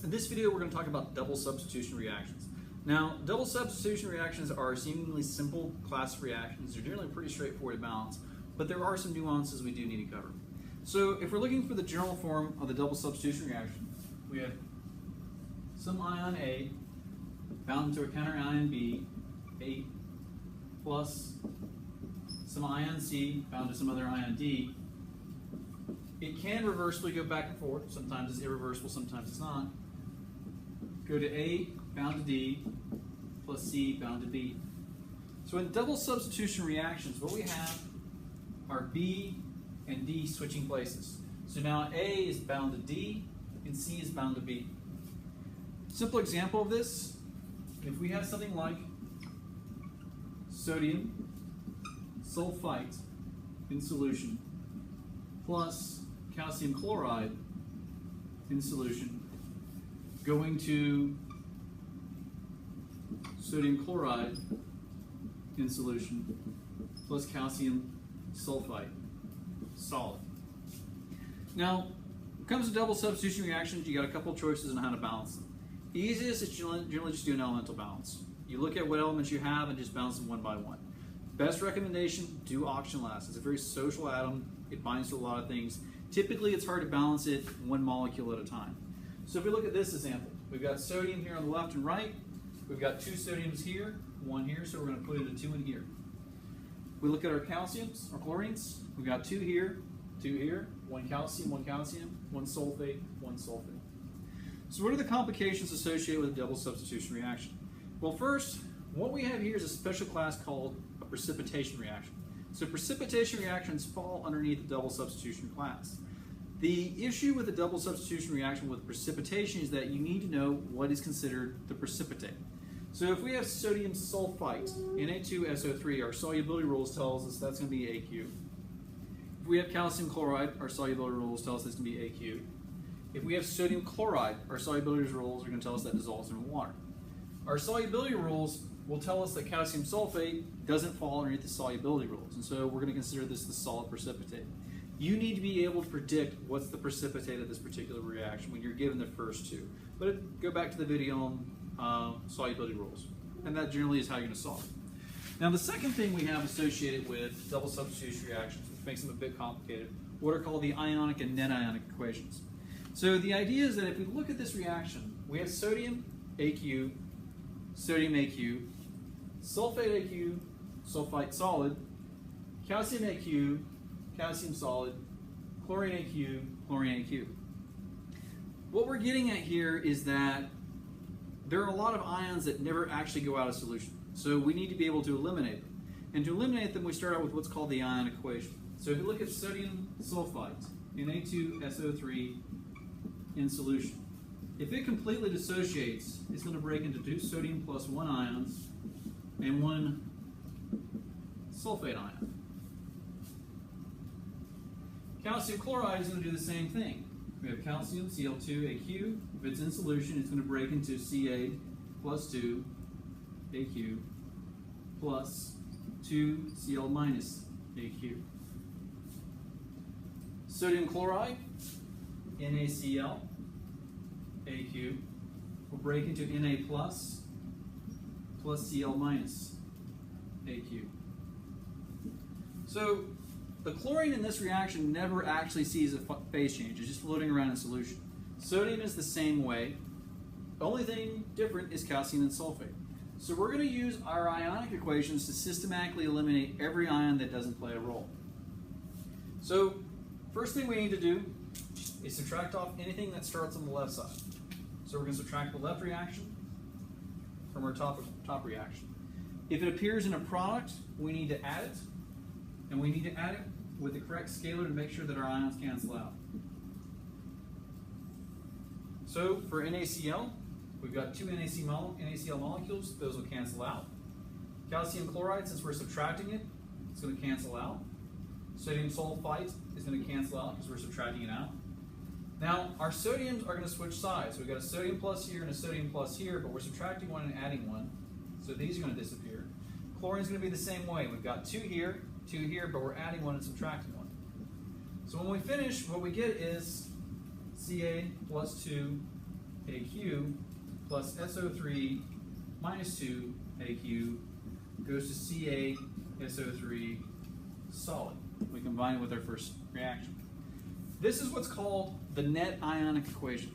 In this video, we're going to talk about double substitution reactions. Now, double substitution reactions are seemingly simple class of reactions. They're generally pretty straightforward to balance, but there are some nuances we do need to cover. So if we're looking for the general form of the double substitution reaction, we have some ion A bound to a counter ion B, A plus some ion C bound to some other ion D. It can reversibly go back and forth. Sometimes it's irreversible, sometimes it's not. Go to A bound to D plus C bound to B. So in double substitution reactions, what we have are B and D switching places. So now A is bound to D and C is bound to B. Simple example of this, if we have something like sodium sulfite in solution plus calcium chloride in solution going to sodium chloride in solution plus calcium sulfite solid. Now, when it comes to double substitution reactions, you got a couple choices on how to balance them. Easiest is generally just do an elemental balance. You look at what elements you have and just balance them one by one. Best recommendation, do oxygen last. It's a very social atom. It binds to a lot of things. Typically, it's hard to balance it one molecule at a time. So if we look at this example, we've got sodium here on the left and right. We've got two sodiums here, one here, so we're going to put in a 2 in here. We look at our calciums, our chlorines. We've got 2 here, 2 here, one calcium, one sulfate, one sulfate. So what are the complications associated with a double substitution reaction? Well, first, what we have here is a special class called a precipitation reaction. So precipitation reactions fall underneath the double substitution class. The issue with the double substitution reaction with precipitation is that you need to know what is considered the precipitate. So if we have sodium sulfite, Na2SO3, our solubility rules tells us that's going to be AQ. If we have calcium chloride, our solubility rules tell us that's going to be AQ. If we have sodium chloride, our solubility rules are going to tell us that dissolves in water. Our solubility rules will tell us that calcium sulfate doesn't fall underneath the solubility rules, and so we're going to consider this the solid precipitate. You need to be able to predict what's the precipitate of this particular reaction when you're given the first two. But go back to the video on solubility rules, and that generally is how you're going to solve it. Now the second thing we have associated with double substitution reactions, which makes them a bit complicated, what are called the ionic and net ionic equations. So the idea is that if we look at this reaction, we have sodium AQ, sodium AQ, sulfate AQ, sulfite solid, calcium AQ, calcium solid, chlorine AQ, chlorine AQ. What we're getting at here is that there are a lot of ions that never actually go out of solution. So we need to be able to eliminate them. And to eliminate them, we start out with what's called the ion equation. So if you look at sodium sulfite, Na2SO3 in solution, if it completely dissociates, it's going to break into 2 sodium plus 1 ions and 1 sulfate ion. Calcium chloride is going to do the same thing. We have calcium, Cl2AQ. If it's in solution, it's going to break into Ca plus 2 AQ plus 2 Cl minus AQ. Sodium chloride, NaCl AQ, will break into Na plus Cl minus AQ. So the chlorine in this reaction never actually sees a phase change. It's just floating around in solution. Sodium is the same way. The only thing different is calcium and sulfate. So we're going to use our ionic equations to systematically eliminate every ion that doesn't play a role. So first thing we need to do is subtract off anything that starts on the left side. So we're going to subtract the left reaction from our top reaction. If it appears in a product, we need to add it. And we need to add it with the correct scalar to make sure that our ions cancel out. So for NaCl, we've got 2 NaCl molecules. Those will cancel out. Calcium chloride, since we're subtracting it, it's going to cancel out. Sodium sulfite is going to cancel out because we're subtracting it out. Now, our sodiums are going to switch sides. So we've got a sodium plus here and a sodium plus here, but we're subtracting one and adding one. So these are going to disappear. Chlorine is going to be the same way. We've got 2 here, but we're adding one and subtracting one. So when we finish, what we get is Ca plus 2 AQ plus SO3 minus 2 AQ goes to Ca SO3 solid. We combine it with our first reaction. This is what's called the net ionic equation.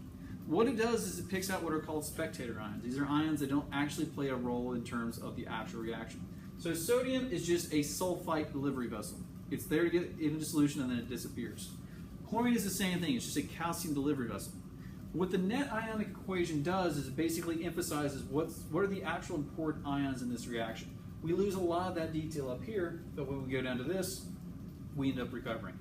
What it does is it picks out what are called spectator ions. These are ions that don't actually play a role in terms of the actual reaction. So sodium is just a sulfite delivery vessel. It's there to get into solution and then it disappears. Chlorine is the same thing. It's just a calcium delivery vessel. What the net ionic equation does is it basically emphasizes what are the actual important ions in this reaction. We lose a lot of that detail up here, but when we go down to this, we end up recovering.